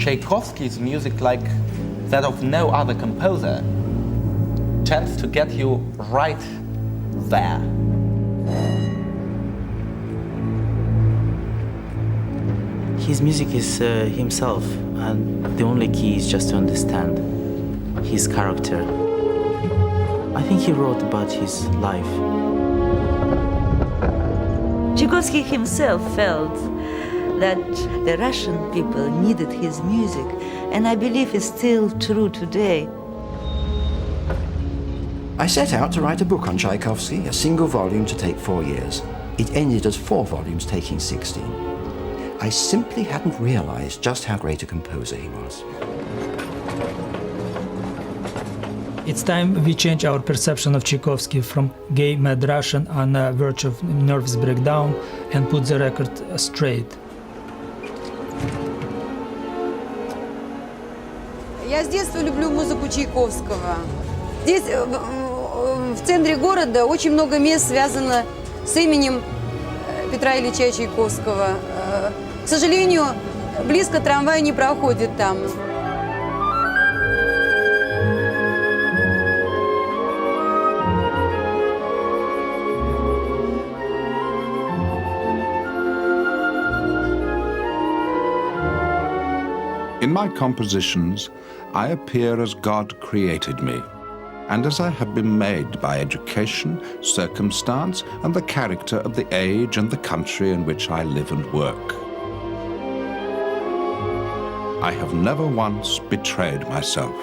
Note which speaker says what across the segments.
Speaker 1: Tchaikovsky's music, like that of no other composer, tends to get you right there.
Speaker 2: His music is himself, and the only key is just to understand his character. I think he wrote about his life.
Speaker 3: Tchaikovsky himself felt that the Russian people needed his music, and I believe it's still true today.
Speaker 4: I set out to write a book on Tchaikovsky, a single volume to take 4 years. It ended as 4 volumes taking 16. I simply hadn't realized just how great a composer he was.
Speaker 5: It's time we change our perception of Tchaikovsky from gay mad Russian on the verge of nervous breakdown and put the record straight.
Speaker 6: Я с детства люблю музыку Чайковского. Здесь, в центре города, очень много мест связано с именем Петра Ильича Чайковского. К сожалению, близко трамвай не проходит там.
Speaker 7: In my compositions, I appear as God created me, and as I have been made by education, circumstance, and the character of the age and the country in which I live and work. I have never once betrayed myself.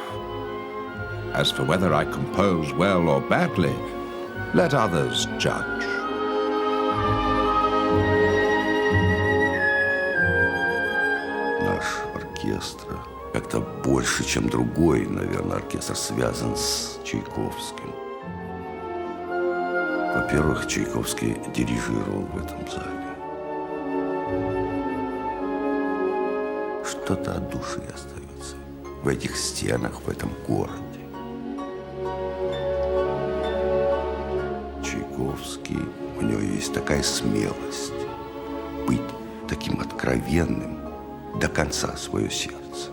Speaker 7: As for whether I compose well or badly, let others judge.
Speaker 8: Наш оркестр как-то больше, чем другой, наверное, оркестр связан с Чайковским. Во-первых, Чайковский дирижировал в этом зале. Что-то от души остается в этих стенах, в этом городе. Чайковский, у него есть такая смелость быть таким откровенным до конца свое сердце.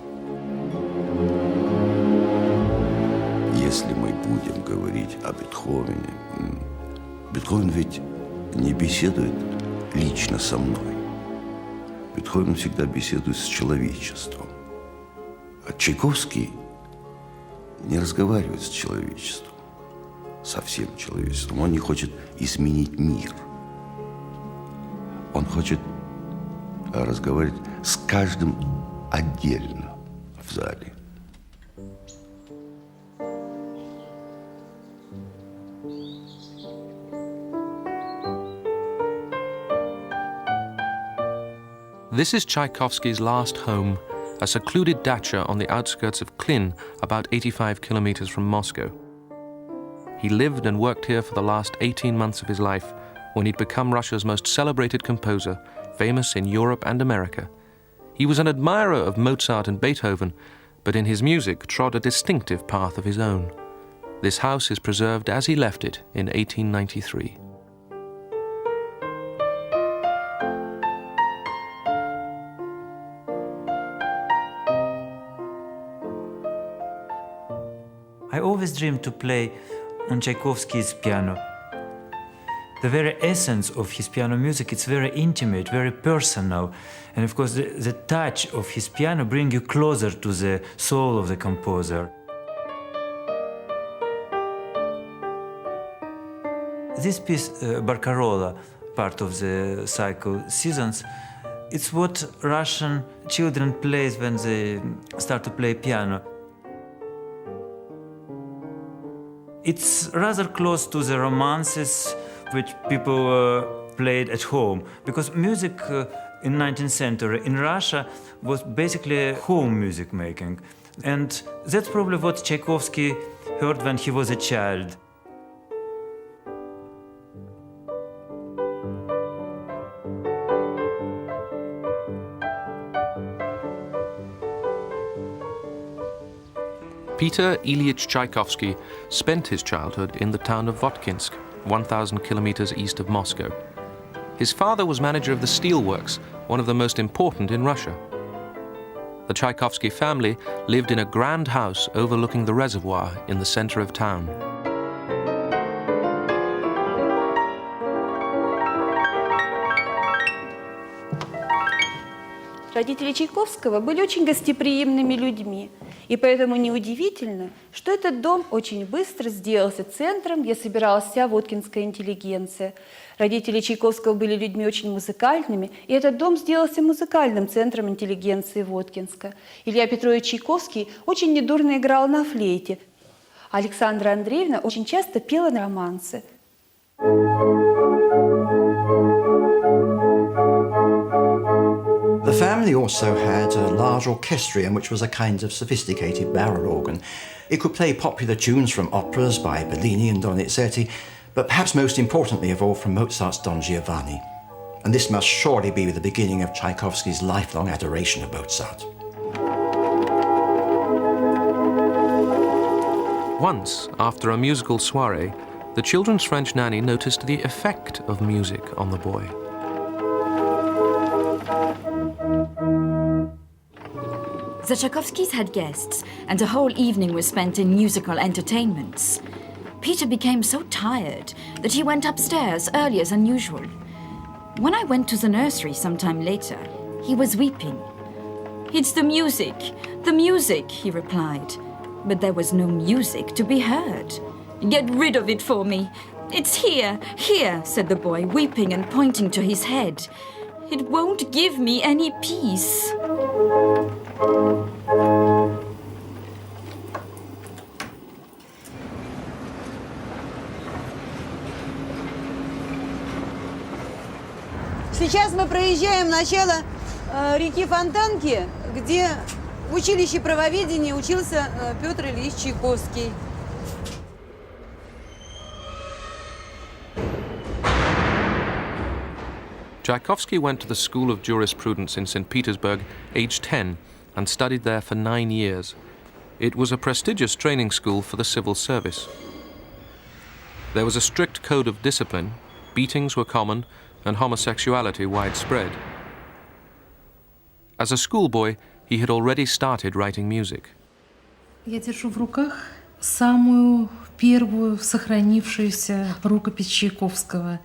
Speaker 8: Если мы будем говорить о Бетховене, Бетховен ведь не беседует лично со мной. Бетховен всегда беседует с человечеством. А Чайковский не разговаривает с человечеством, со всем человечеством. Он не хочет изменить мир. Он хочет разговаривать с каждым отдельно в зале.
Speaker 9: This is Tchaikovsky's last home, a secluded dacha on the outskirts of Klin, about 85 kilometers from Moscow. He lived and worked here for the last 18 months of his life, when he'd become Russia's most celebrated composer, famous in Europe and America. He was an admirer of Mozart and Beethoven, but in his music trod a distinctive path of his own. This house is preserved as he left it in 1893.
Speaker 10: I always dreamed to play on Tchaikovsky's piano. The very essence of his piano music, it's very intimate, very personal. And of course, the touch of his piano brings you closer to the soul of the composer. This piece, Barcarola, part of the cycle Seasons, it's what Russian children play when they start to play piano. It's rather close to the romances which people played at home, because music in 19th century in Russia was basically home music making. And that's probably what Tchaikovsky heard when he was a child.
Speaker 9: Peter Ilyich Tchaikovsky spent his childhood in the town of Votkinsk, 1,000 kilometers east of Moscow. His father was manager of the steelworks, one of the most important in Russia. The Tchaikovsky family lived in a grand house overlooking the reservoir in the center of town.
Speaker 11: Родители Чайковского были очень гостеприимными людьми, и поэтому неудивительно, что этот дом очень быстро сделался центром, где собиралась вся воткинская интеллигенция. Родители Чайковского были людьми очень музыкальными, и этот дом сделался музыкальным центром интеллигенции Воткинска. Илья Петрович Чайковский очень недурно играл на флейте. Александра Андреевна очень часто пела романсы.
Speaker 4: The family also had a large orchestrion, which was a kind of sophisticated barrel organ. It could play popular tunes from operas by Bellini and Donizetti, but perhaps most importantly of all from Mozart's Don Giovanni. And this must surely be the beginning of Tchaikovsky's lifelong adoration of Mozart.
Speaker 9: Once, after a musical soiree, the children's French nanny noticed the effect of music on the boy.
Speaker 12: The Tchaikovskys had guests, and a whole evening was spent in musical entertainments. Peter became so tired that he went upstairs earlier than usual. When I went to the nursery sometime later, he was weeping. "It's the music," he replied. But there was no music to be heard. "Get rid of it for me. It's here, said the boy, weeping and pointing to his head. "It won't give me any peace."
Speaker 6: Сейчас мы проезжаем начало реки Фонтанки, где в училище правоведения учился Петр Ильич Чайковский.
Speaker 9: Tchaikovsky went to the School of Jurisprudence in St. Petersburg aged 10 and studied there for 9 years. It was a prestigious training school for the civil service. There was a strict code of discipline, beatings were common, and homosexuality widespread. As a schoolboy, he had already started writing music.
Speaker 13: Я держу в руках самую первую сохранившуюся рукопись Чайковского.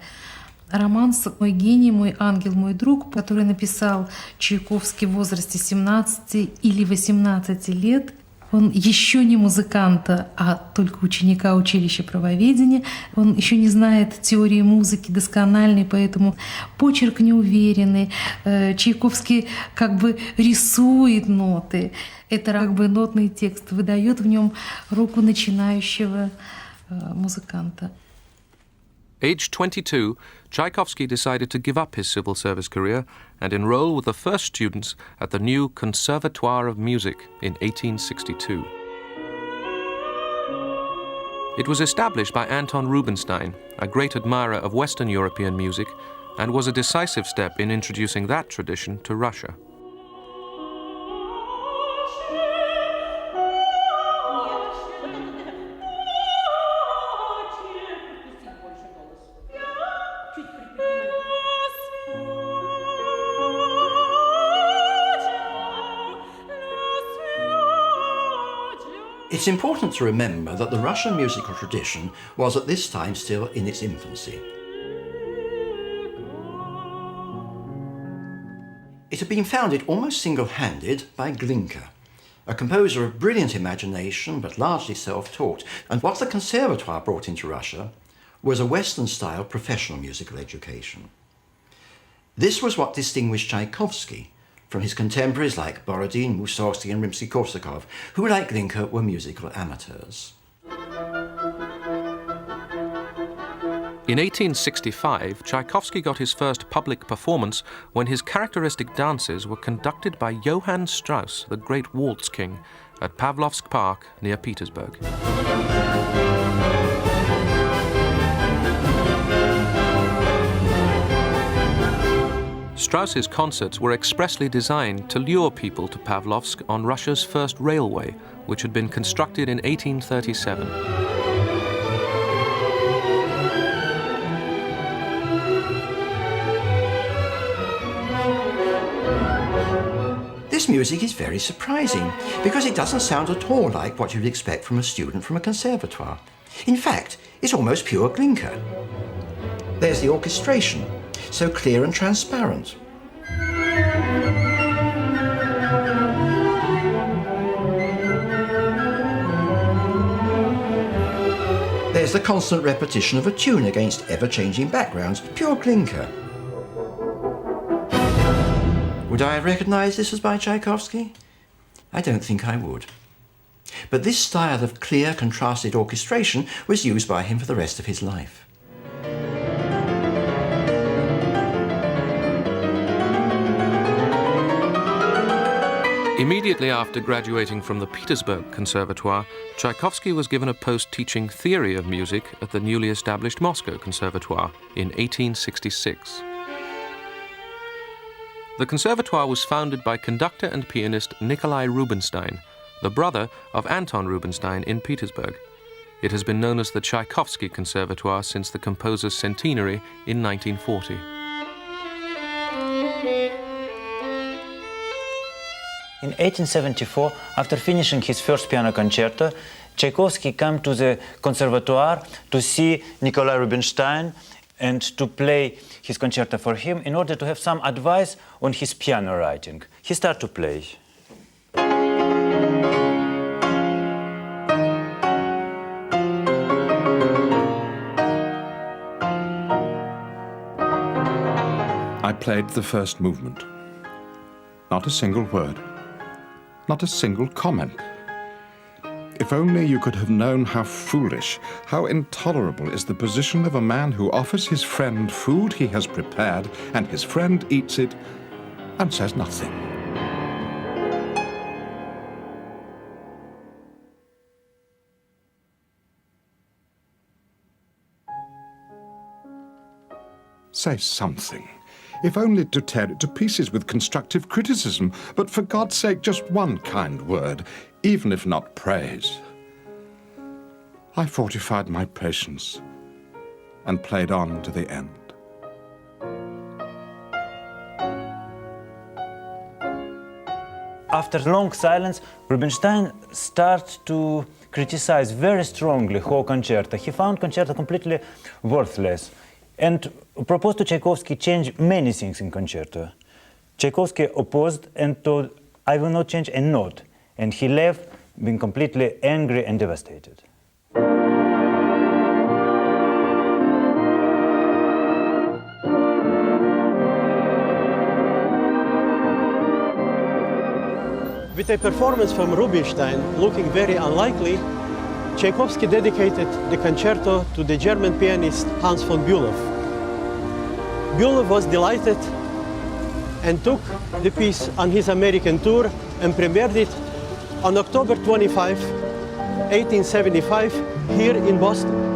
Speaker 13: Романс «Мой гений, мой ангел, мой друг», который написал Чайковский в возрасте 17 или 18 лет. Он еще не музыканта, а только ученика училища правоведения. Он еще не знает теории музыки доскональной, поэтому почерк неуверенный. Чайковский как бы рисует ноты. Это как бы нотный текст, выдает в нем руку начинающего музыканта.
Speaker 9: Aged 22, Tchaikovsky decided to give up his civil service career and enroll with the first students at the new Conservatoire of Music in 1862. It was established by Anton Rubinstein, a great admirer of Western European music, and was a decisive step in introducing that tradition to Russia.
Speaker 4: It's important to remember that the Russian musical tradition was at this time still in its infancy. It had been founded almost single-handed by Glinka, a composer of brilliant imagination but largely self-taught. And what the Conservatoire brought into Russia was a Western-style professional musical education. This was what distinguished Tchaikovsky from his contemporaries like Borodin, Mussorgsky and Rimsky-Korsakov, who, like Glinka, were musical amateurs.
Speaker 9: In 1865, Tchaikovsky got his first public performance when his characteristic dances were conducted by Johann Strauss, the great waltz king, at Pavlovsk Park near Petersburg. Strauss's concerts were expressly designed to lure people to Pavlovsk on Russia's first railway, which had been constructed in 1837.
Speaker 4: This His music is very surprising because it doesn't sound at all like what you'd expect from a student from a conservatoire. In fact, it's almost pure Glinka. There's the orchestration, so clear and transparent. There's the constant repetition of a tune against ever-changing backgrounds, pure Glinka. Would I have recognised this as by Tchaikovsky? I don't think I would. But this style of clear, contrasted orchestration was used by him for the rest of his life.
Speaker 9: Immediately after graduating from the Petersburg Conservatoire, Tchaikovsky was given a post teaching theory of music at the newly established Moscow Conservatoire in 1866. The conservatoire was founded by conductor and pianist Nikolai Rubinstein, the brother of Anton Rubinstein in Petersburg. It has been known as the Tchaikovsky Conservatoire since the composer's centenary in 1940.
Speaker 14: In 1874, after finishing his first piano concerto, Tchaikovsky came to the conservatoire to see Nikolai Rubinstein and to play his concerto for him in order to have some advice on his piano writing. He started to play.
Speaker 7: I played the first movement. Not a single word. Not a single comment. If only you could have known how foolish, how intolerable is the position of a man who offers his friend food he has prepared, and his friend eats it and says nothing. Say something. If only to tear it to pieces with constructive criticism, but for God's sake, just one kind word, even if not praise. I fortified my patience and played on to the end.
Speaker 14: After long silence, Rubinstein started to criticize very strongly whole concerto. He found concerto completely worthless and proposed to Tchaikovsky change many things in concerto. Tchaikovsky opposed and told, "I will not change a note," and he left being completely angry and devastated.
Speaker 15: With a performance from Rubinstein looking very unlikely, Tchaikovsky dedicated the concerto to the German pianist Hans von Bülow. Bülow was delighted and took the piece on his American tour and premiered it on October 25, 1875, here in Boston.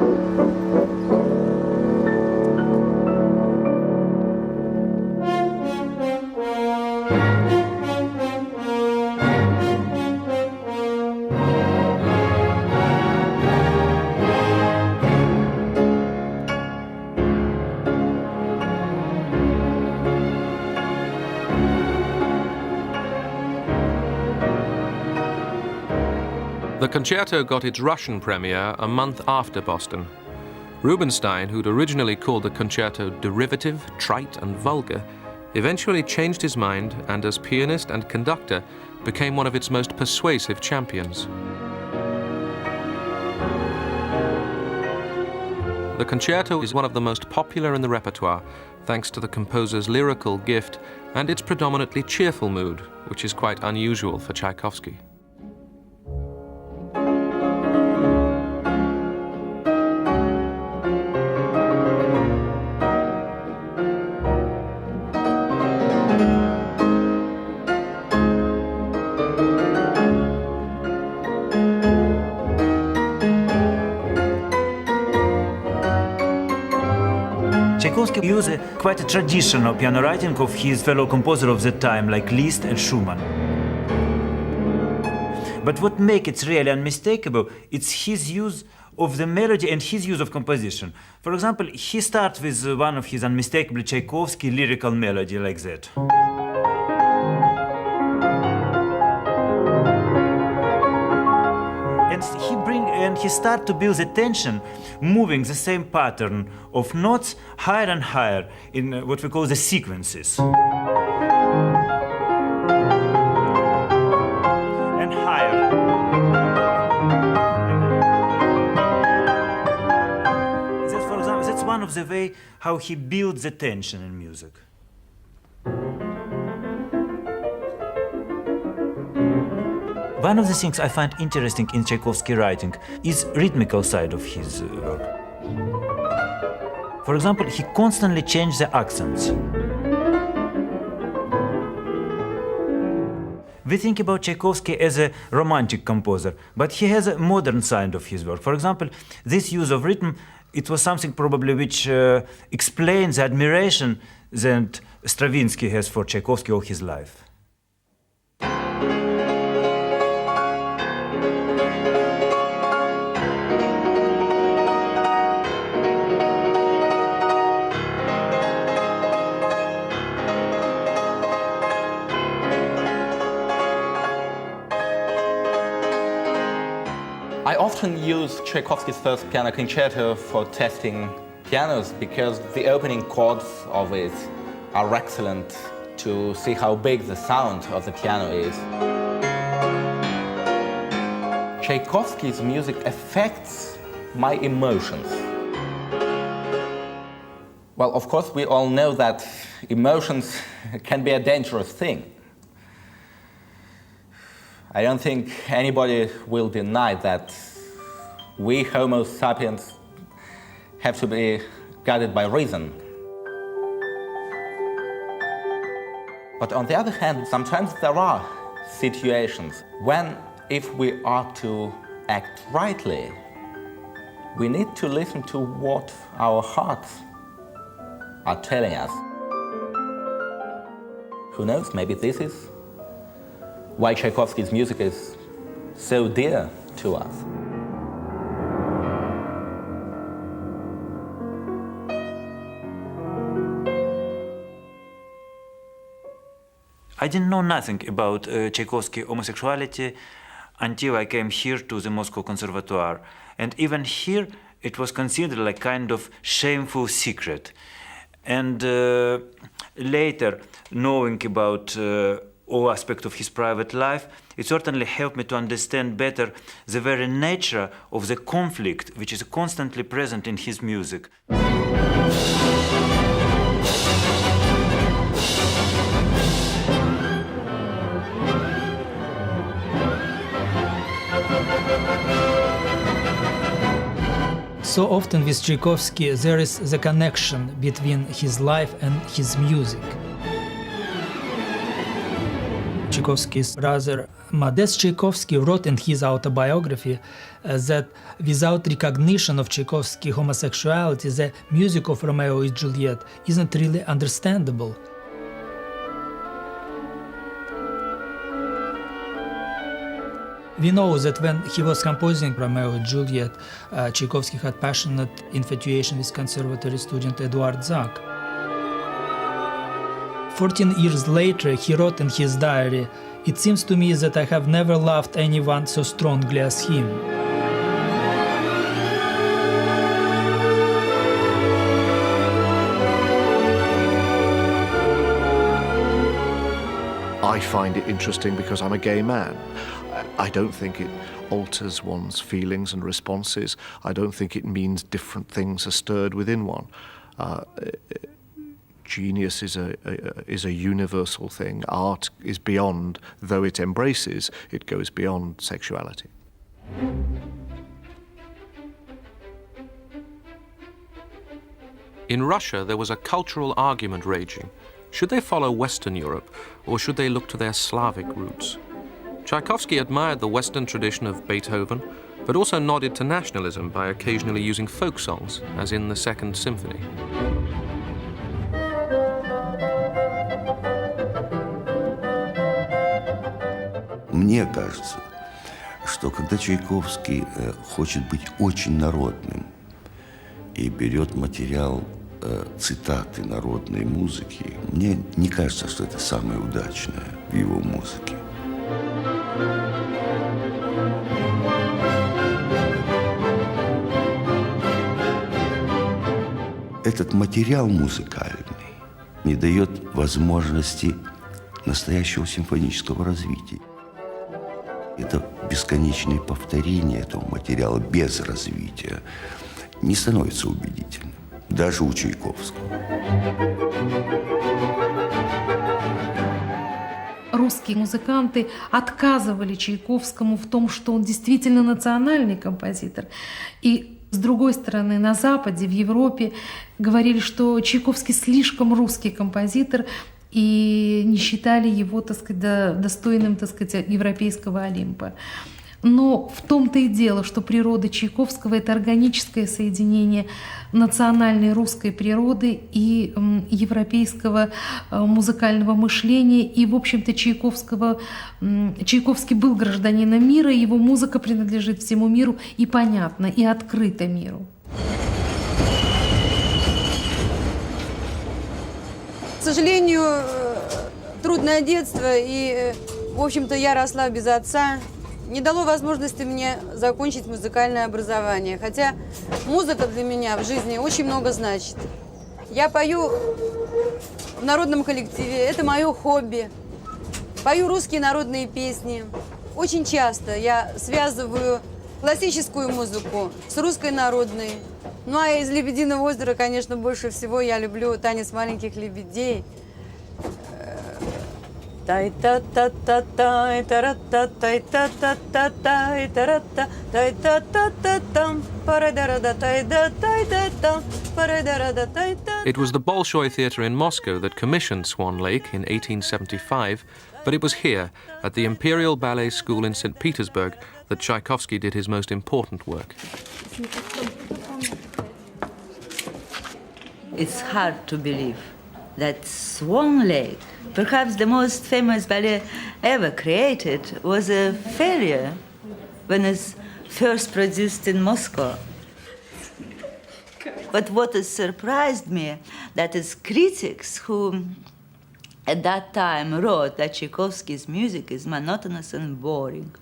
Speaker 9: The concerto got its Russian premiere a month after Boston. Rubinstein, who'd originally called the concerto derivative, trite and vulgar, eventually changed his mind and as pianist and conductor became one of its most persuasive champions. The concerto is one of the most popular in the repertoire, thanks to the composer's lyrical gift and its predominantly cheerful mood, which is quite unusual for Tchaikovsky.
Speaker 10: Tchaikovsky used quite a traditional piano writing of his fellow composers of the time, like Liszt and Schumann. But what makes it really unmistakable, it's his use of the melody and his use of composition. For example, he starts with one of his unmistakable Tchaikovsky lyrical melody like that. and he started to build the tension, moving the same pattern of notes higher and higher in what we call the sequences. And higher. That's, for example, that's one of the way how he builds the tension in music. One of the things I find interesting in Tchaikovsky writing is rhythmical side of his work. For example, he constantly changed the accents. We think about Tchaikovsky as a romantic composer, but he has a modern side of his work. For example, this use of rhythm, it was something probably which explains the admiration that Stravinsky has for Tchaikovsky all his life.
Speaker 1: I often use Tchaikovsky's first piano concerto for testing pianos because the opening chords of it are excellent to see how big the sound of the piano is. Tchaikovsky's music affects my emotions. Well, of course, we all know that emotions can be a dangerous thing. I don't think anybody will deny that we Homo sapiens have to be guided by reason. But on the other hand, sometimes there are situations when, if we are to act rightly, we need to listen to what our hearts are telling us. Who knows, maybe this is why Tchaikovsky's music is so dear to us.
Speaker 10: I didn't know nothing about Tchaikovsky homosexuality until I came here to the Moscow Conservatoire. And even here, it was considered like kind of shameful secret. And later, knowing about all aspects of his private life, it certainly helped me to understand better the very nature of the conflict which is constantly present in his music.
Speaker 5: So often with Tchaikovsky there is the connection between his life and his music. Tchaikovsky's brother Modest Tchaikovsky wrote in his autobiography that without recognition of Tchaikovsky's homosexuality, the music of Romeo and Juliet isn't really understandable. We know that when he was composing Romeo and Juliet, Tchaikovsky had passionate infatuation with conservatory student Eduard Zak. 14 years later, he wrote in his diary, "It seems to me that I have never loved anyone so strongly as him."
Speaker 16: I find it interesting because I'm a gay man. I don't think it alters one's feelings and responses. I don't think it means different things are stirred within one. Genius is a universal thing. Art is beyond, though it embraces, it goes beyond sexuality.
Speaker 9: In Russia, there was a cultural argument raging. Should they follow Western Europe, or should they look to their Slavic roots? Tchaikovsky admired the Western tradition of Beethoven, but also nodded to nationalism by occasionally using folk songs, as in the Second Symphony.
Speaker 8: Мне кажется, что когда Чайковский хочет быть очень народным и берет материал цитаты народной музыки, мне не кажется, что это самое удачное в его музыке. этот материал музыкальный не дает возможности настоящего симфонического развития. Это бесконечное повторение этого материала без развития не становится убедительным, даже у Чайковского.
Speaker 13: Русские музыканты отказывали Чайковскому в том, что он действительно национальный композитор. И с другой стороны, на Западе, в Европе говорили, что Чайковский слишком русский композитор и не считали его, так сказать, достойным, так сказать, европейского Олимпа. Но в том-то и дело, что природа Чайковского — это органическое соединение национальной русской природы и европейского музыкального мышления. И, в общем-то, Чайковский был гражданином мира, его музыка принадлежит всему миру и понятна, и открыта миру.
Speaker 6: К сожалению, трудное детство, и, в общем-то, я росла без отца. Не дало возможности мне закончить музыкальное образование. Хотя музыка для меня в жизни очень много значит. Я пою в народном коллективе, это мое хобби. Пою русские народные песни. Очень часто я связываю классическую музыку с русской народной. Ну а из «Лебединого озера», конечно, больше всего я люблю танец маленьких лебедей.
Speaker 9: It was the Bolshoi Theatre in Moscow that commissioned Swan Lake in 1875, but it was here, at the Imperial Ballet School in St. Petersburg, that Tchaikovsky did his most important work.
Speaker 3: It's hard to believe that Swan Lake, perhaps the most famous ballet ever created, was a failure when it's first produced in Moscow. But what has surprised me, that is critics who at that time wrote that Tchaikovsky's music is monotonous and boring.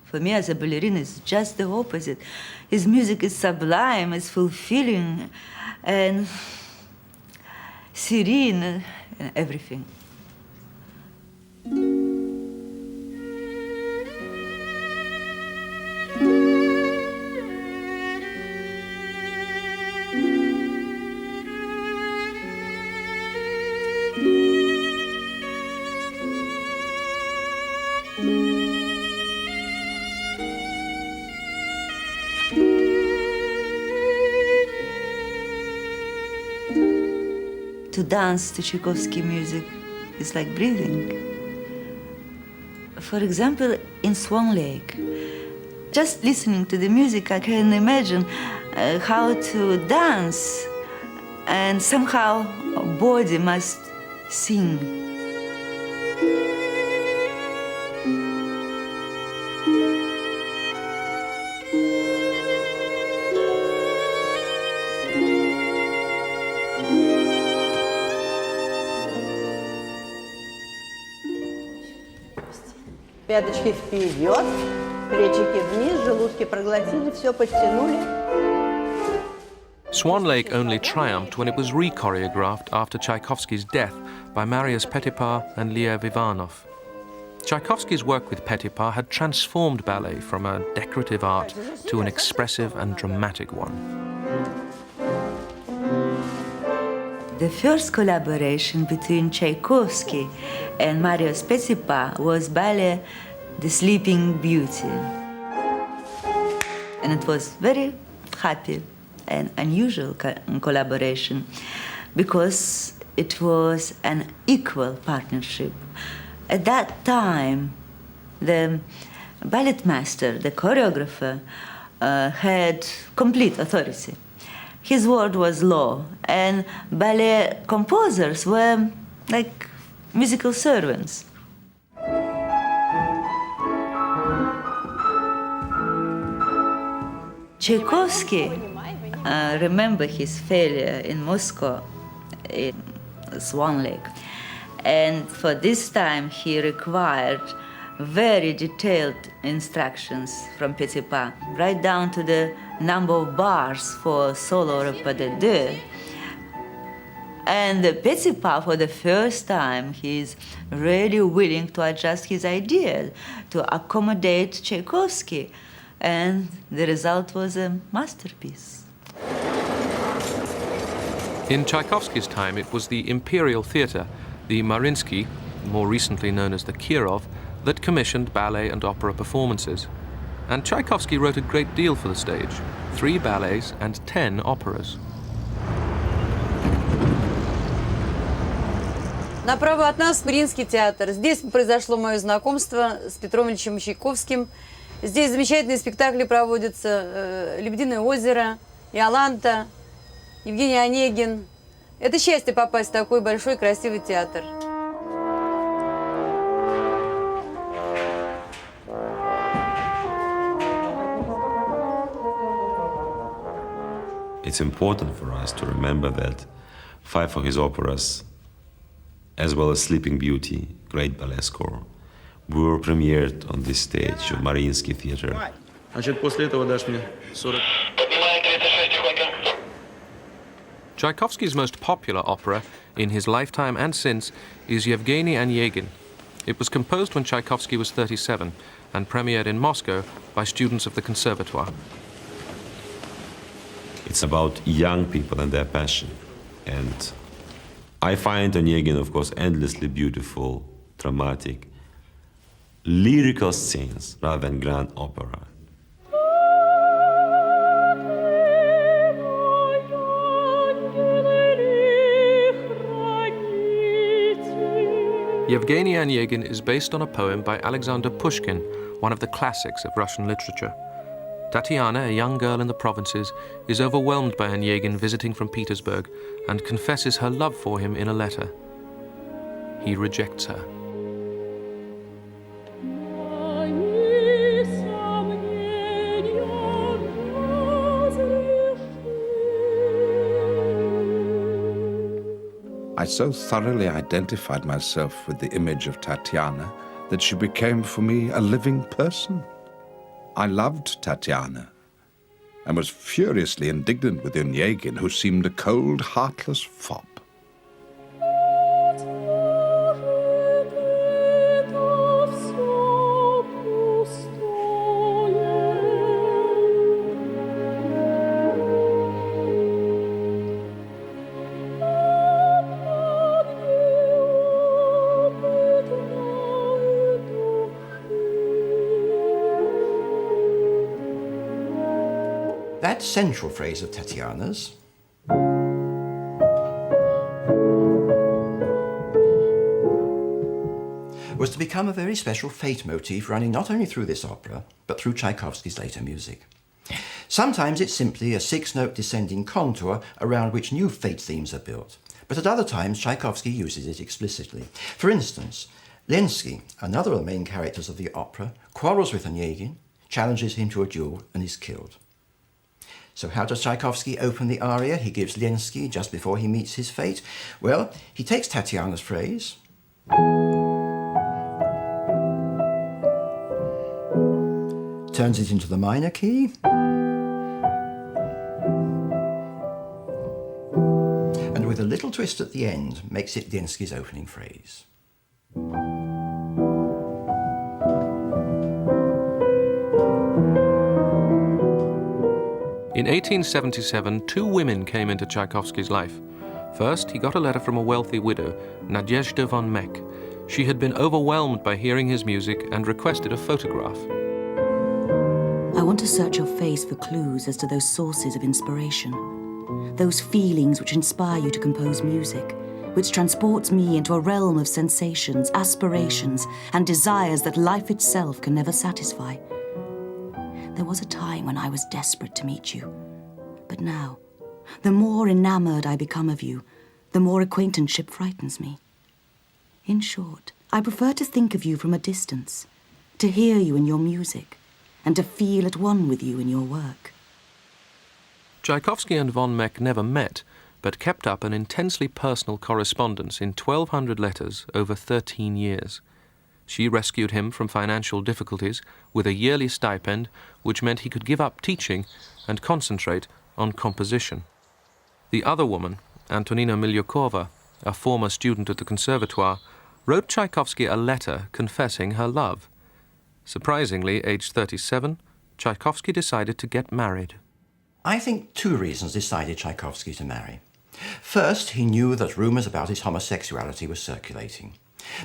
Speaker 3: For me as a ballerina, it's just the opposite. His music is sublime, it's fulfilling, and serene, and everything. To dance to Tchaikovsky music is like breathing. For example, in Swan Lake, just listening to the music, I can imagine how to dance, and somehow body must sing.
Speaker 17: Пяточки вперед, плечики вниз, желудки проглотили, все подтянули.
Speaker 9: Swan Lake only triumphed when it was re-choreographed after Tchaikovsky's death by Marius Petipa and Liev Ivanov. Tchaikovsky's work with Petipa had transformed ballet from a decorative art to an expressive and dramatic one.
Speaker 3: The first collaboration between Tchaikovsky and Marius Petipa was ballet The Sleeping Beauty. And it was very happy and unusual collaboration because it was an equal partnership. At that time, the ballet master, the choreographer, had complete authority. His word was law, and ballet composers were like musical servants. Tchaikovsky remember his failure in Moscow, in Swan Lake, and for this time he required very detailed instructions from Petipa, right down to the number of bars for solo or pas de deux. And Petipa, for the first time, he's really willing to adjust his ideas, to accommodate Tchaikovsky. And the result was a masterpiece.
Speaker 9: In Tchaikovsky's time, it was the Imperial Theatre, the Mariinsky, more recently known as the Kirov, that commissioned ballet and opera performances. And Tchaikovsky wrote a great deal for the stage, 3 ballets and 10 operas.
Speaker 6: Направо от нас Мариинский театр. Здесь произошло мое знакомство с Петром Ильичем Чайковским. Здесь замечательные спектакли проводятся. «Лебединое озеро», «Иоланта», Евгений Онегин. Это счастье попасть в такой большой красивый театр.
Speaker 18: It's important for us to remember that 5 of his operas, as well as Sleeping Beauty, great ballet score, were premiered on this stage of Mariinsky Theatre.
Speaker 19: Значит, после этого дашь мне 40.
Speaker 9: Tchaikovsky's most popular opera, in his lifetime and since, is Yevgeny Onegin. It was composed when Tchaikovsky was 37 and premiered in Moscow by students of the Conservatoire.
Speaker 18: It's about young people and their passion. And I find Onegin, of course, endlessly beautiful, dramatic, lyrical scenes rather than grand opera.
Speaker 9: Yevgeny Onegin is based on a poem by Alexander Pushkin, one of the classics of Russian literature. Tatiana, a young girl in the provinces, is overwhelmed by Onegin visiting from Petersburg and confesses her love for him in a letter. He rejects her.
Speaker 7: I so thoroughly identified myself with the image of Tatiana that she became for me a living person. I loved Tatiana and was furiously indignant with Onegin, who seemed a cold, heartless fop.
Speaker 4: That central phrase of Tatiana's, was to become a very special fate motif running not only through this opera, but through Tchaikovsky's later music. Sometimes it's simply a 6-note descending contour around which new fate themes are built, but at other times Tchaikovsky uses it explicitly. For instance, Lenski, another of the main characters of the opera, quarrels with Onegin, challenges him to a duel, and is killed. So how does Tchaikovsky open the aria he gives Lenski just before he meets his fate? Well, he takes Tatiana's phrase, turns it into the minor key, and with a little twist at the end, makes it Lenski's opening phrase.
Speaker 9: In 1877, 2 women came into Tchaikovsky's life. First, he got a letter from a wealthy widow, Nadezhda von Meck. She had been overwhelmed by hearing his music and requested a photograph.
Speaker 20: I want to search your face for clues as to those sources of inspiration, those feelings which inspire you to compose music, which transports me into a realm of sensations, aspirations, and desires that life itself can never satisfy. There was a time when I was desperate to meet you. But now, the more enamored I become of you, the more acquaintanceship frightens me. In short, I prefer to think of you from a distance, to hear you in your music, and to feel at one with you in your work.
Speaker 9: Tchaikovsky and von Meck never met, but kept up an intensely personal correspondence in 1,200 letters over 13 years. She rescued him from financial difficulties with a yearly stipend, which meant he could give up teaching and concentrate on composition. The other woman, Antonina Milyukova, a former student at the conservatoire, wrote Tchaikovsky a letter confessing her love. Surprisingly, aged 37, Tchaikovsky decided to get married.
Speaker 4: I think two reasons decided Tchaikovsky to marry. First, he knew that rumours about his homosexuality were circulating.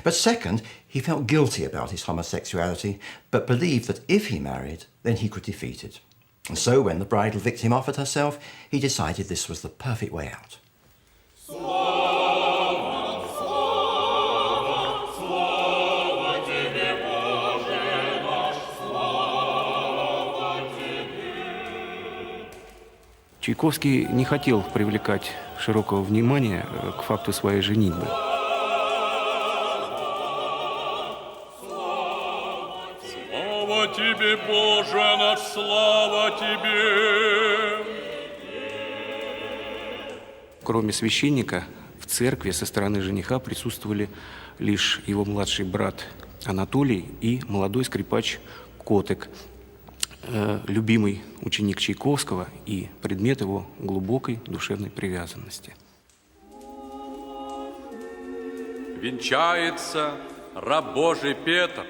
Speaker 4: But second, he felt guilty about his homosexuality, but believed that if he married, then he could defeat it. And so when the bridal victim offered herself, he decided this was the perfect way out.
Speaker 21: Чайковский не хотел привлекать широкого внимания к факту своей женитьбы.
Speaker 22: Слава тебе, Боже наш, слава тебе!
Speaker 21: Кроме священника, в церкви со стороны жениха присутствовали лишь его младший брат Анатолий и молодой скрипач Котек, любимый ученик Чайковского и предмет его глубокой душевной привязанности.
Speaker 22: Венчается раб Божий Петр,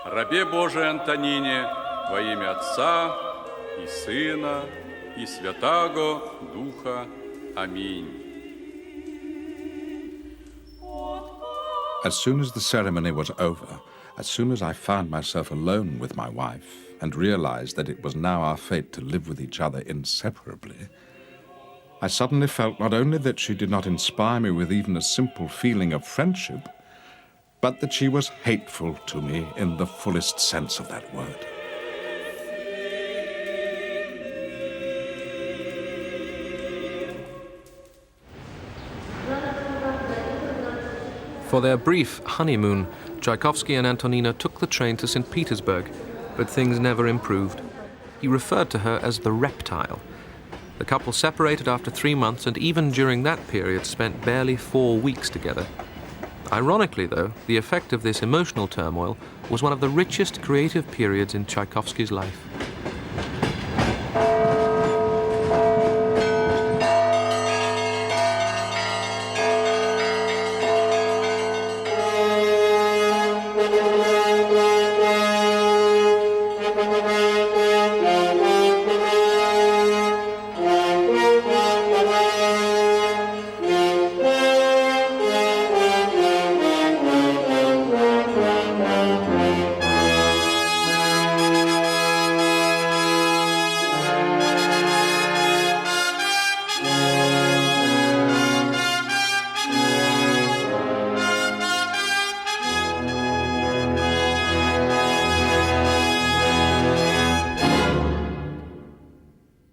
Speaker 22: рабе Божией Антонине, во имя Отца и Сына и Святаго Духа. Аминь.
Speaker 7: As soon as the ceremony was over, as soon as I found myself alone with my wife and realized that it was now our fate to live with each other inseparably, I suddenly felt not only that she did not inspire me with even a simple feeling of friendship, but that she was hateful to me in the fullest sense of that word.
Speaker 9: For their brief honeymoon, Tchaikovsky and Antonina took the train to St. Petersburg, but things never improved. He referred to her as the reptile. The couple separated after 3 months, and even during that period spent barely 4 weeks together. Ironically, though, the effect of this emotional turmoil was one of the richest creative periods in Tchaikovsky's life.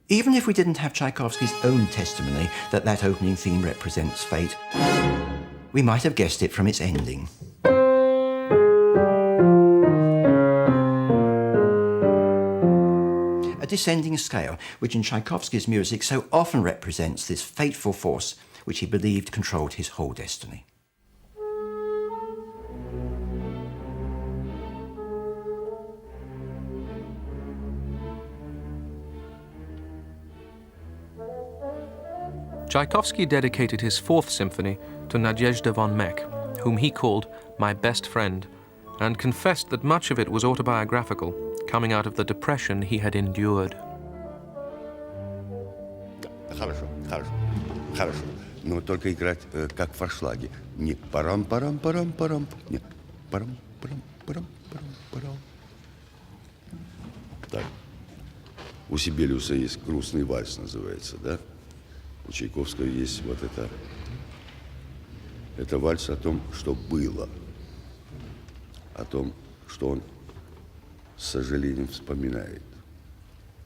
Speaker 4: Even if we didn't have Tchaikovsky's own testimony that that opening theme represents fate, we might have guessed it from its ending. A descending scale, which in Tchaikovsky's music so often represents this fateful force which he believed controlled his whole destiny.
Speaker 9: Tchaikovsky dedicated his 4th symphony to Nadezhda von Meck, whom he called my best friend, and confessed that much of it was autobiographical, coming out of the depression he had endured.
Speaker 8: Хорошо, хорошо, хорошо. Но только играть как в форшлаге. Не парам-парам-парам-парам, нет, парам-парам-парам-парам-парам. Так. У Сибелиуса есть грустный вальс, называется, да? У Чайковского есть вот это. Это вальс о том, что было. О том, что он с сожалением вспоминает.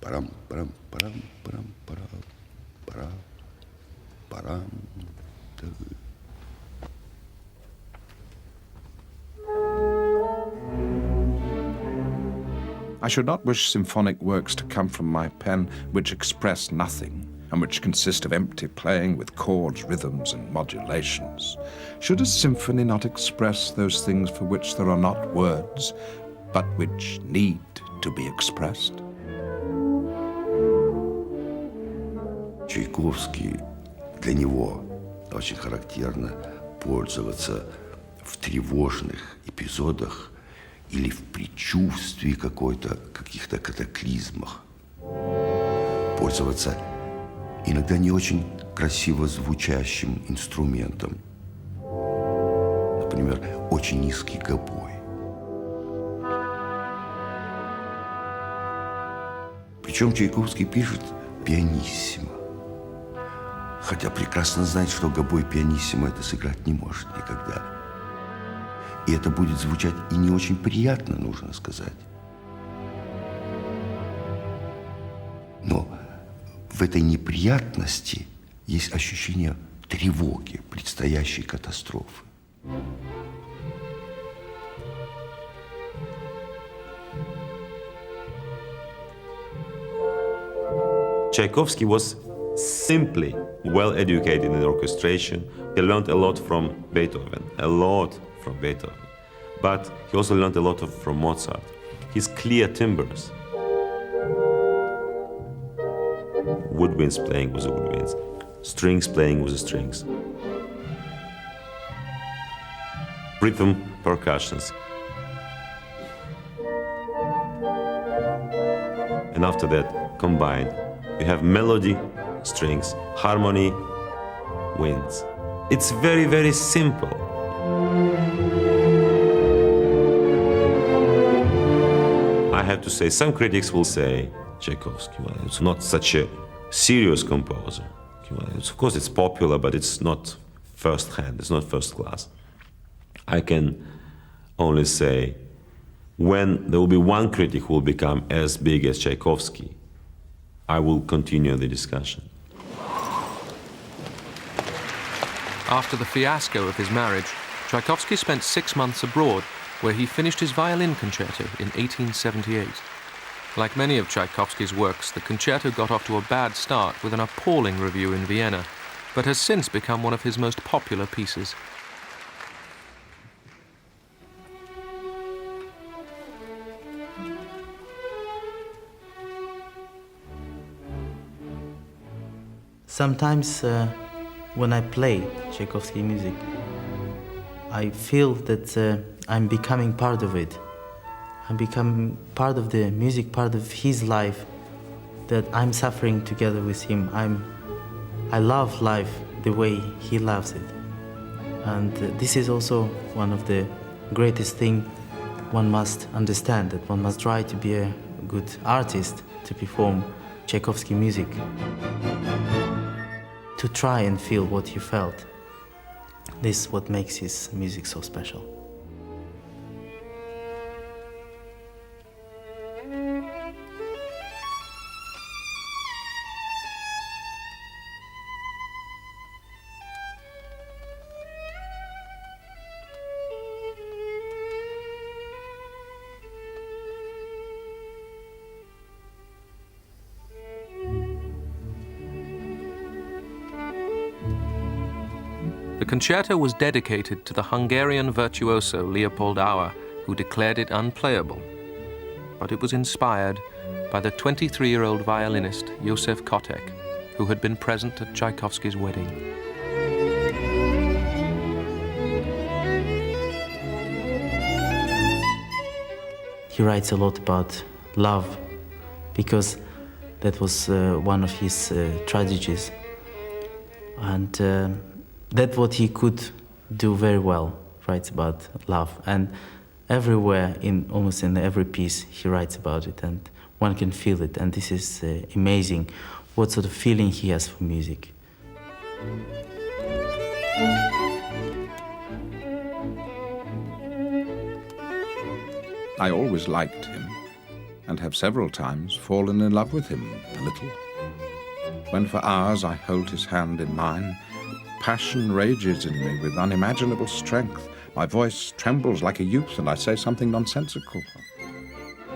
Speaker 8: Парам-парам-парам-парам-парам. Парам-парам.
Speaker 7: I should not wish symphonic works to come from my pen which express nothing, and which consist of empty playing with chords, rhythms, and modulations. Should a symphony not express those things for which there are not words, but which need to be expressed?
Speaker 8: Чайковский для него очень характерно пользоваться в тревожных эпизодах или в предчувствии каких-то катаклизмах. Пользоваться иногда не очень красиво звучащим инструментом. Например, очень низкий гобой. Причем Чайковский пишет пианиссимо. Хотя прекрасно знает, что гобой пианиссимо это сыграть не может никогда. И это будет звучать и не очень приятно, нужно сказать. Но в этой неприятности есть ощущение тревоги, предстоящей катастрофы.
Speaker 18: Tchaikovsky was simply well educated in orchestration. He learned a lot from Beethoven, But he also learned a lot from Mozart. His clear timbres. Woodwinds playing with the woodwinds. Strings playing with the strings. Rhythm percussions. And after that, combined, you have melody, strings, harmony, winds. It's very, very simple. I have to say, some critics will say, Tchaikovsky, well, it's not such a serious composer. Well, of course, it's popular, but it's not first hand, it's not first class. I can only say, when there will be one critic who will become as big as Tchaikovsky, I will continue the discussion.
Speaker 9: After the fiasco of his marriage, Tchaikovsky spent 6 months abroad, where he finished his violin concerto in 1878. Like many of Tchaikovsky's works, the concerto got off to a bad start with an appalling review in Vienna, but has since become one of his most popular pieces.
Speaker 2: Sometimes when I play Tchaikovsky music, I feel that I'm becoming part of it. I'm becoming part of the music, part of his life, that I'm suffering together with him. I love life the way he loves it. And this is also one of the greatest things one must understand, that one must try to be a good artist to perform Tchaikovsky music. To try and feel what he felt. This is what makes his music so special.
Speaker 9: The concerto was dedicated to the Hungarian virtuoso Leopold Auer, who declared it unplayable. But it was inspired by the 23-year-old violinist Józef Kotek, who had been present at Tchaikovsky's wedding.
Speaker 2: He writes a lot about love, because that was one of his tragedies. And that's what he could do very well, writes about love. And everywhere, almost in every piece, he writes about it, and one can feel it. And this is amazing, what sort of feeling he has for music.
Speaker 7: I always liked him, and have several times fallen in love with him a little. When for hours I hold his hand in mine, passion rages in me with unimaginable strength. My voice trembles like a youth, and I say something nonsensical.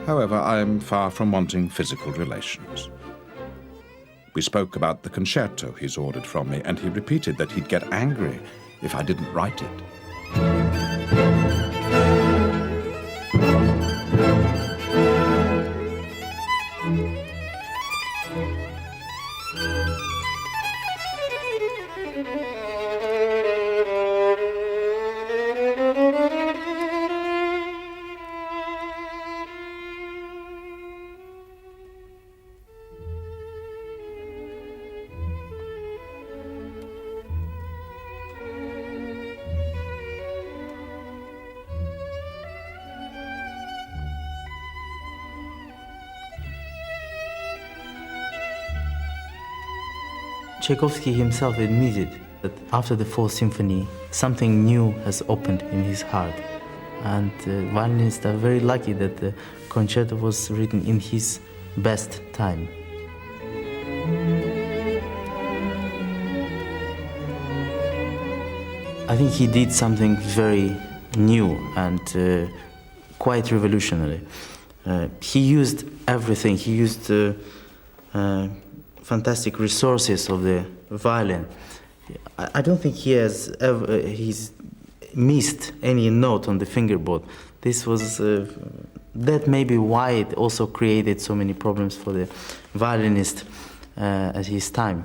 Speaker 7: However, I am far from wanting physical relations. We spoke about the concerto he's ordered from me, and he repeated that he'd get angry if I didn't write it.
Speaker 2: Tchaikovsky himself admitted that after the Fourth Symphony, something new has opened in his heart. And violinists are very lucky that the concerto was written in his best time. I think he did something very new and quite revolutionary. He used everything. He used fantastic resources of the violin. I don't think he's missed any note on the fingerboard. This was that may be why it also created so many problems for the violinist at his time.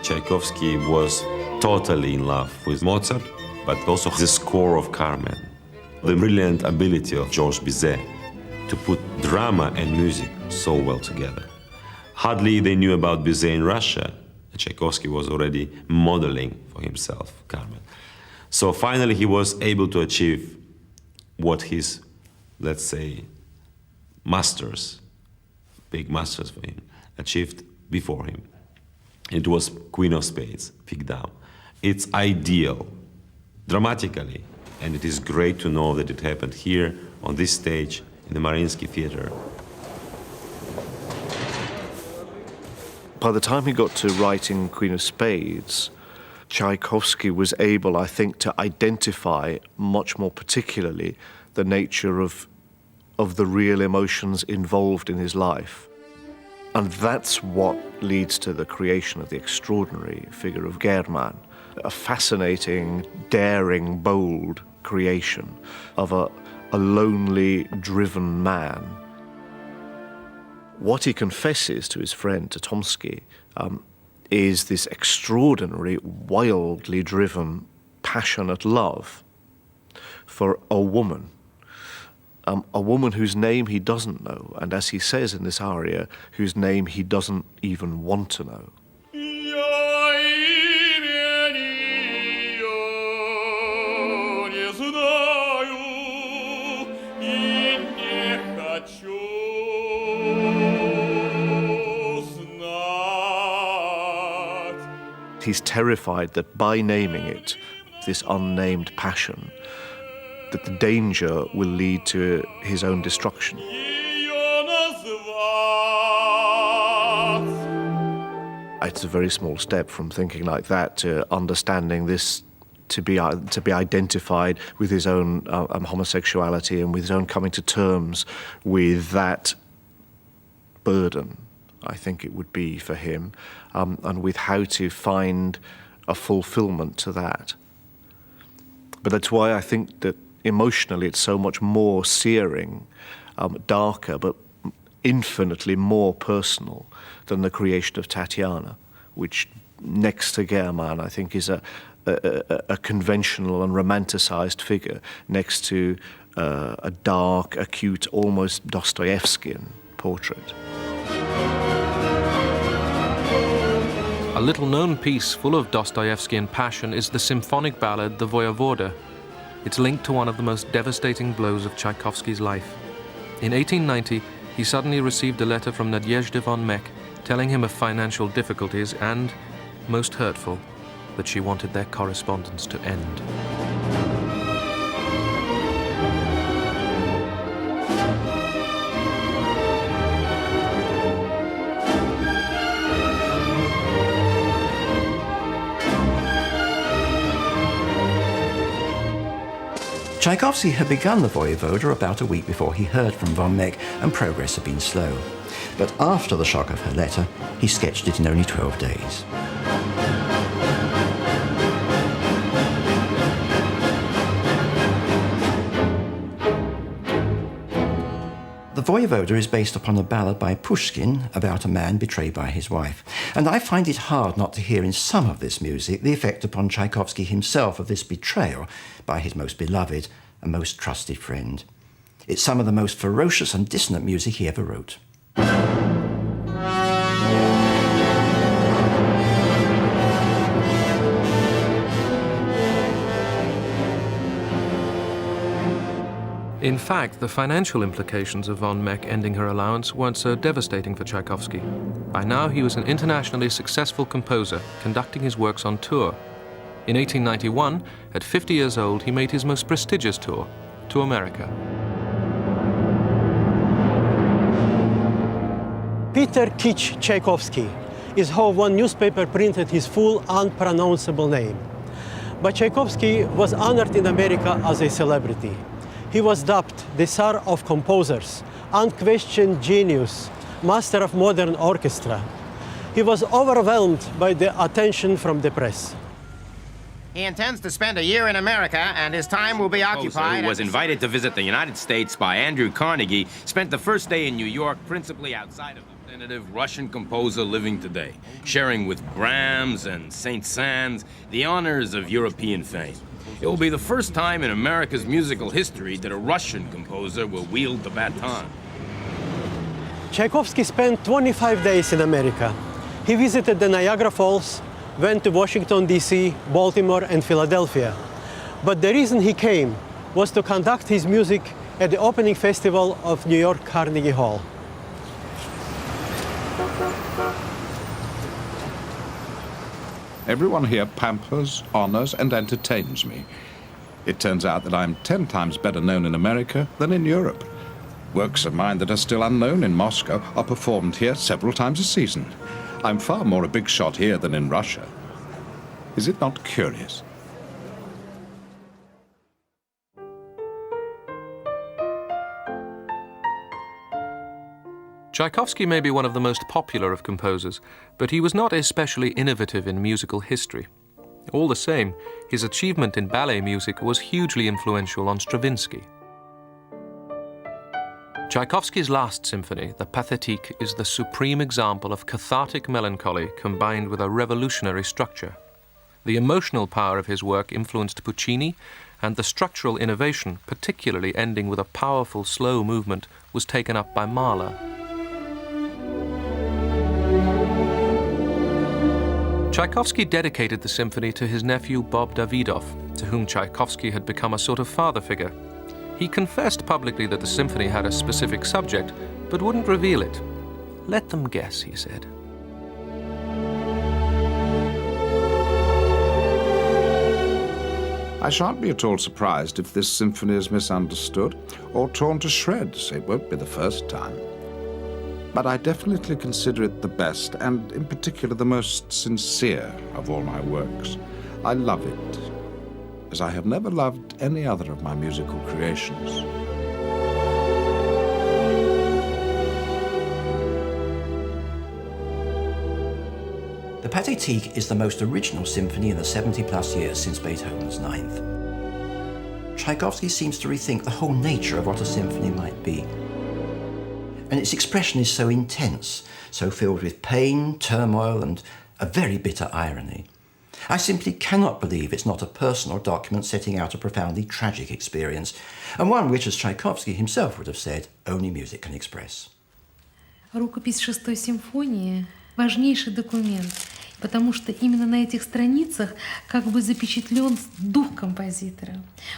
Speaker 18: Tchaikovsky was totally in love with Mozart, but also the score of Carmen. The brilliant ability of Georges Bizet to put drama and music so well together. Hardly they knew about Bizet in Russia. Tchaikovsky was already modeling for himself Carmen. So finally he was able to achieve what his, let's say, masters, big masters for him, achieved before him. It was Queen of Spades, Pick Down. It's ideal, dramatically, and it is great to know that it happened here, on this stage, in the Mariinsky Theater.
Speaker 16: By the time he got to writing Queen of Spades, Tchaikovsky was able, I think, to identify much more particularly the nature of the real emotions involved in his life. And that's what leads to the creation of the extraordinary figure of German, a fascinating, daring, bold creation of a lonely, driven man. What he confesses to his friend Tomsky is this extraordinary, wildly driven, passionate love for a woman whose name he doesn't know, and as he says in this aria, whose name he doesn't even want to know. He's terrified that by naming it, this unnamed passion, that the danger will lead to his own destruction. It's a very small step from thinking like that to understanding this to be identified with his own homosexuality and with his own coming to terms with that burden, I think it would be for him, and with how to find a fulfillment to that. But that's why I think that emotionally it's so much more searing, darker, but infinitely more personal than the creation of Tatiana, which next to German I think is a conventional and romanticized figure next to a dark, acute, almost Dostoevskian portrait.
Speaker 9: A little-known piece full of Dostoevskian passion is the symphonic ballad The Voyevoda. It's linked to one of the most devastating blows of Tchaikovsky's life. In 1890, he suddenly received a letter from Nadezhda von Meck telling him of financial difficulties and, most hurtful, that she wanted their correspondence to end.
Speaker 4: Tchaikovsky had begun the Voyevoda about a week before he heard from von Meck, and progress had been slow. But after the shock of her letter, he sketched it in only 12 days. The Voyevoda is based upon a ballad by Pushkin about a man betrayed by his wife. And I find it hard not to hear in some of this music the effect upon Tchaikovsky himself of this betrayal by his most beloved and most trusted friend. It's some of the most ferocious and dissonant music he ever wrote.
Speaker 9: In fact, the financial implications of von Meck ending her allowance weren't so devastating for Tchaikovsky. By now, he was an internationally successful composer, conducting his works on tour. In 1891, at 50 years old, he made his most prestigious tour, to America.
Speaker 15: Peter Kitsch Tchaikovsky is how one newspaper printed his full unpronounceable name. But Tchaikovsky was honored in America as a celebrity. He was dubbed the Tsar of Composers, unquestioned genius, master of modern orchestra. He was overwhelmed by the attention from the press.
Speaker 11: He intends to spend a year in America, and his time will be occupied.
Speaker 12: Who was invited to visit the United States by Andrew Carnegie, spent the first day in New York principally outside of the representative Russian composer living today, sharing with Brahms and Saint-Saëns the honors of European fame. It will be the first time in America's musical history that a Russian composer will wield the baton.
Speaker 15: Tchaikovsky spent 25 days in America. He visited the Niagara Falls, went to Washington, D.C., Baltimore, and Philadelphia. But the reason he came was to conduct his music at the opening festival of New York Carnegie Hall.
Speaker 7: Everyone here pampers, honors, and entertains me. It turns out that I'm 10 times better known in America than in Europe. Works of mine that are still unknown in Moscow are performed here several times a season. I'm far more a big shot here than in Russia. Is it not curious?
Speaker 9: Tchaikovsky may be one of the most popular of composers, but he was not especially innovative in musical history. All the same, his achievement in ballet music was hugely influential on Stravinsky. Tchaikovsky's last symphony, the Pathétique, is the supreme example of cathartic melancholy combined with a revolutionary structure. The emotional power of his work influenced Puccini, and the structural innovation, particularly ending with a powerful slow movement, was taken up by Mahler. Tchaikovsky dedicated the symphony to his nephew Bob Davidoff, to whom Tchaikovsky had become a sort of father figure. He confessed publicly that the symphony had a specific subject, but wouldn't reveal it. "Let them guess," he said.
Speaker 7: I shan't be at all surprised if this symphony is misunderstood or torn to shreds. It won't be the first time. But I definitely consider it the best, and in particular the most sincere of all my works. I love it, as I have never loved any other of my musical creations.
Speaker 4: The Pathétique is the most original symphony in the 70-plus years since Beethoven's Ninth. Tchaikovsky seems to rethink the whole nature of what a symphony might be. And its expression is so intense, so filled with pain, turmoil, and a very bitter irony. I simply cannot believe it's not a personal document setting out a profoundly tragic experience, and one which, as Tchaikovsky himself would have said, only music can express.
Speaker 13: Рукопись шестой симфонии – важнейший документ, потому что именно на этих страницах как бы запечатлен дух композитора.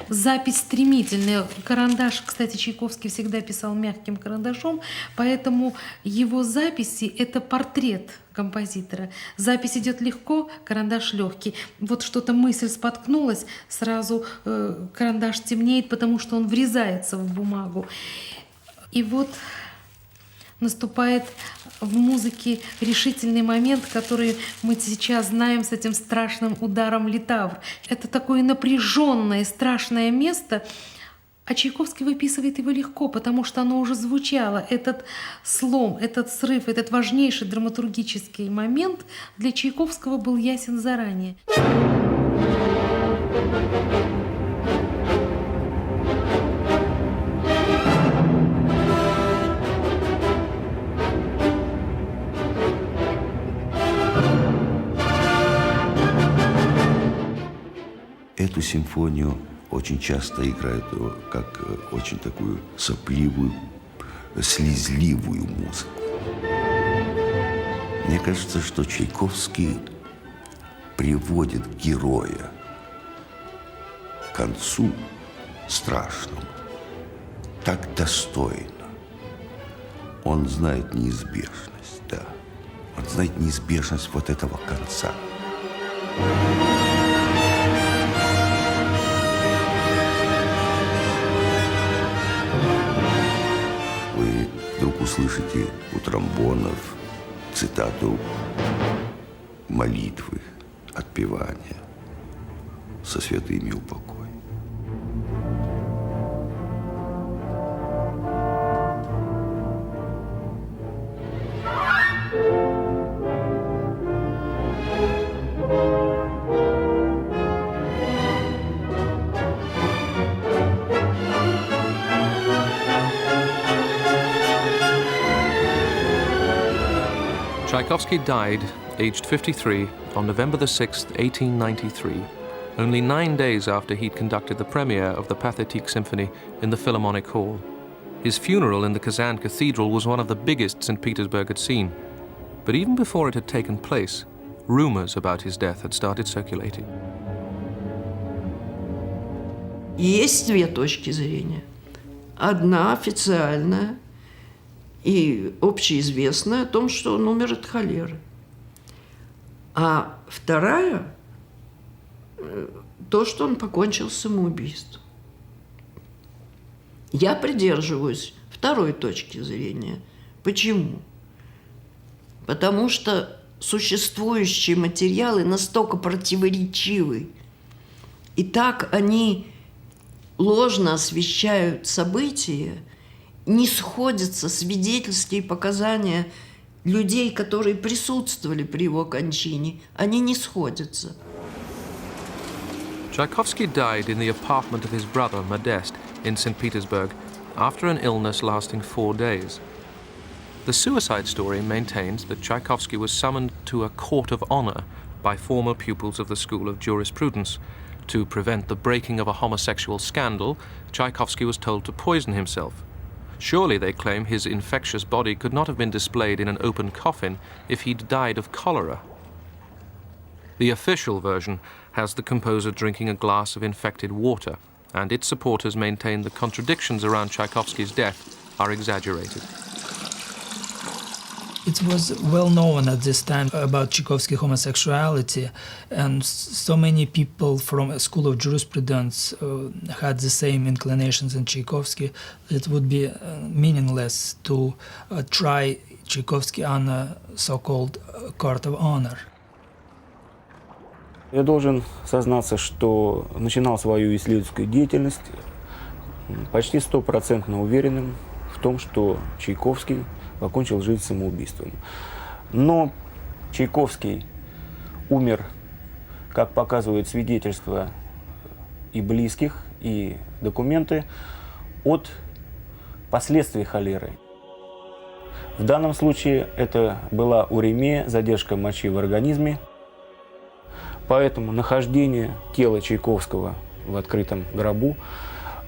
Speaker 13: Запись стремительная. Карандаш, кстати, Чайковский всегда писал мягким карандашом, поэтому его записи – это портрет композитора. Запись идет легко, карандаш легкий. Вот что-то мысль споткнулась, сразу карандаш темнеет, потому что он врезается в бумагу. И вот наступает в музыке решительный момент, который мы сейчас знаем с этим страшным ударом литавр. Это такое напряженное, страшное место, а Чайковский выписывает его легко, потому что оно уже звучало. Этот слом, этот срыв, этот важнейший драматургический момент для Чайковского был ясен заранее.
Speaker 8: Эту симфонию очень часто играют как очень такую сопливую, слезливую музыку. Мне кажется, что Чайковский приводит героя к концу страшному, так достойно. Он знает неизбежность, да. Он знает неизбежность вот этого конца. Вы вдруг услышите у тромбонов цитату молитвы, отпевания со святыми упокой.
Speaker 9: Tchaikovsky died, aged 53, on November the 6th, 1893, only 9 days after he'd conducted the premiere of the Pathetique Symphony in the Philharmonic Hall. His funeral in the Kazan Cathedral was one of the biggest St. Petersburg had seen. But even before it had taken place, rumors about his death had started circulating.
Speaker 1: Есть две точки зрения. Одна официальная и общеизвестная о том, что он умер от холеры. А вторая – то, что он покончил самоубийством. Я придерживаюсь второй точки зрения. Почему? Потому что существующие материалы настолько противоречивы, и так они ложно освещают события, не сходятся свидетельские показания людей, которые присутствовали при его кончине. Они не сходятся.
Speaker 9: Tchaikovsky died in the apartment of his brother, Modest, in St. Petersburg, after an illness lasting 4 days. The suicide story maintains that Tchaikovsky was summoned to a court of honor by former pupils of the School of Jurisprudence. To prevent the breaking of a homosexual scandal, Tchaikovsky was told to poison himself. Surely, they claim, his infectious body could not have been displayed in an open coffin if he'd died of cholera. The official version has the composer drinking a glass of infected water, and its supporters maintain the contradictions around Tchaikovsky's death are exaggerated.
Speaker 5: It was well known at this time about Tchaikovsky's homosexuality, and so many people from a school of jurisprudence had the same inclinations in Tchaikovsky. It would be meaningless to try Tchaikovsky on a so-called court of honor.
Speaker 21: Я должен сознаться, что начинал свою исследовательскую деятельность почти 100% уверенным в том, что Тчайковский покончил жизнь самоубийством. Но Тчайковский умер, как показывают свидетельства и близких, и документы, от последствий холеры. В данном случае это была уремия, задержка мочи в организме. Поэтому нахождение тела Тчайковского в открытом гробу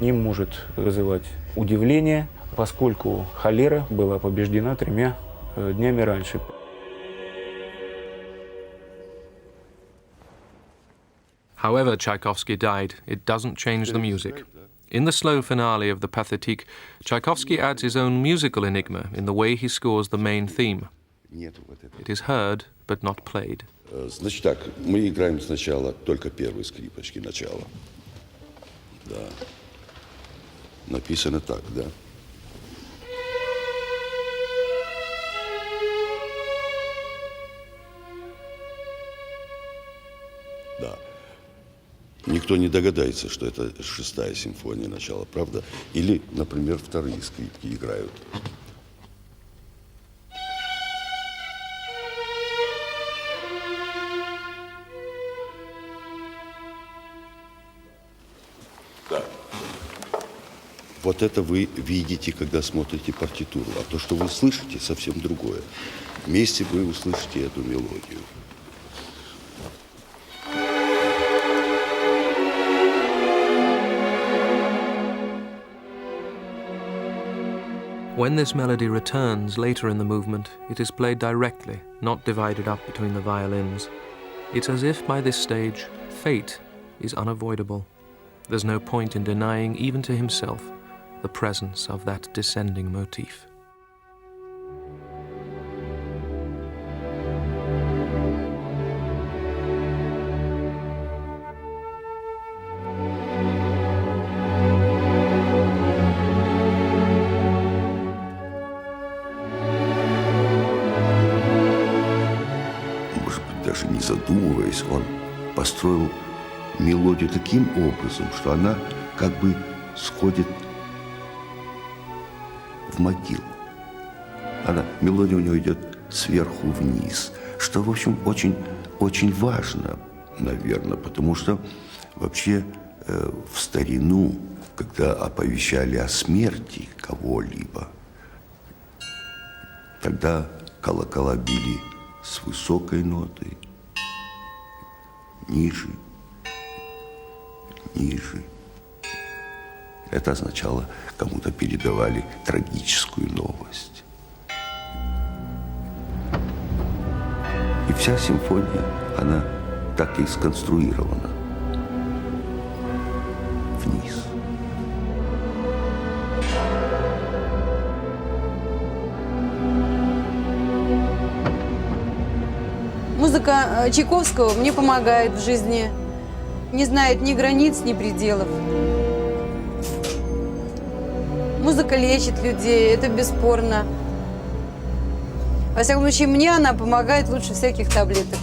Speaker 21: не может вызывать удивления, поскольку холера была побеждена 3 днями раньше.
Speaker 9: However Tchaikovsky died, it doesn't change the music. In the slow finale of the Pathetique, Tchaikovsky adds his own musical enigma in the way he scores the main theme. It is heard, but not played.
Speaker 8: Значит так, мы играем сначала только первые скрипочки, начало. Да. Написано так, да? Да. Никто не догадается, что это 6-я симфония начала, правда? Или, например, вторые скрипки играют. Да. Вот это вы видите, когда смотрите партитуру. А то, что вы слышите, совсем другое. Вместе вы услышите эту мелодию.
Speaker 9: When this melody returns later in the movement, it is played directly, not divided up between the violins. It's as if by this stage, fate is unavoidable. There's no point in denying, even to himself, the presence of that descending motif.
Speaker 8: Даже не задумываясь, он построил мелодию таким образом, что она как бы сходит в могилу. Мелодия у него идет сверху вниз, что, в общем, очень, очень важно, наверное, потому что вообще в старину, когда оповещали о смерти кого-либо, тогда колокола били с высокой нотой, ниже, ниже. Это означало, кому-то передавали трагическую новость. И вся симфония, она так и сконструирована. Вниз.
Speaker 6: Музыка Чайковского мне помогает в жизни. Не знает ни границ, ни пределов. Музыка лечит людей, это бесспорно. Во всяком случае, мне она помогает лучше всяких таблеток.